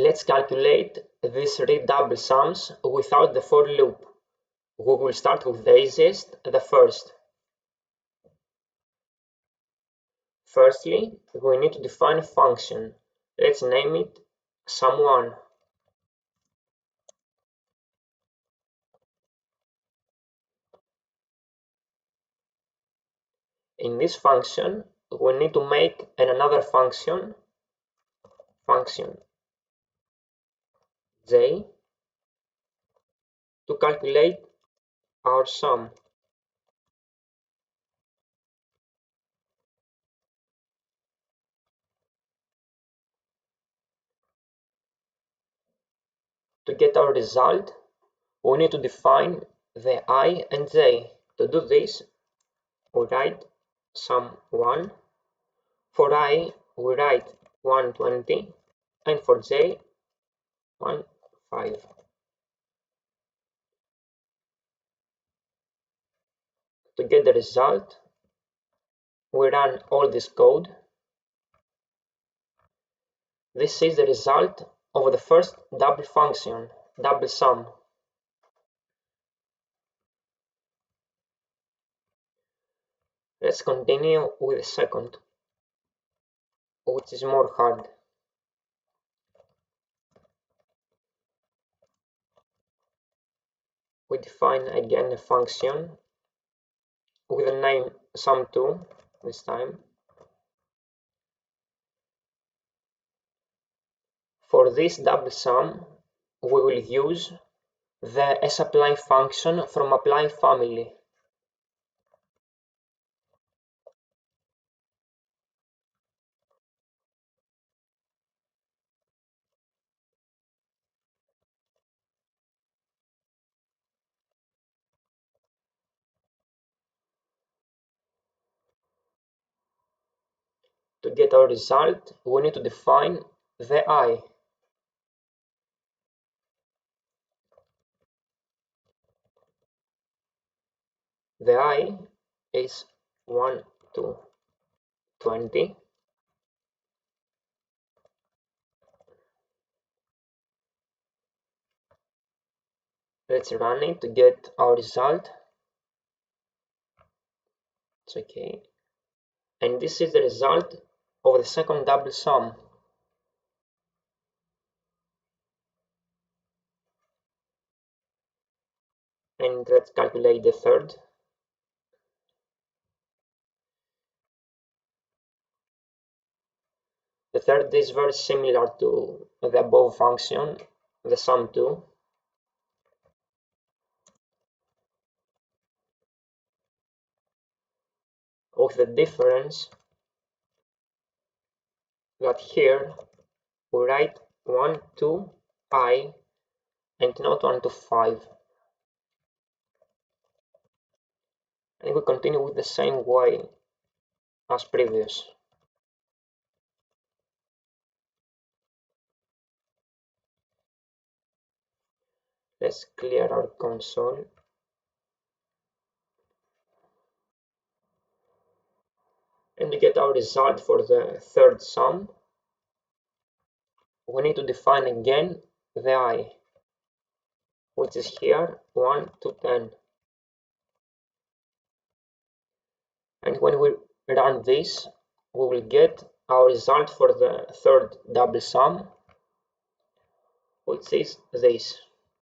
Let's calculate these three double sums without the for loop. We will start with the easiest, the first. Firstly, we need to define a function. Let's name it sum1. In this function, we need to make another function j, to calculate our sum. To get our result, we need to define the I and j. To do this, we write sum1. For I, we write 120, and for j, 15. To get the result, we run all this code. This is the result of the first double function, double sum. Let's continue with the second, which is more hard. We define again a function with the name sum2 this time. For this double sum, we will use the sapply function from apply family. To get our result, we need to define the I. The I is 1 to 20. Let's run it to get our result. It's okay. And this is the result of the second double sum. And let's calculate the third. The third is very similar to the above function, the sum2. With the difference that here we write 1 to I and not 1 to 5. And we continue with the same way as previous. Let's clear our console. And to get our result for the third sum, we need to define again the I, which is here 1 to 10. And when we run this, we will get our result for the third double sum, which is this.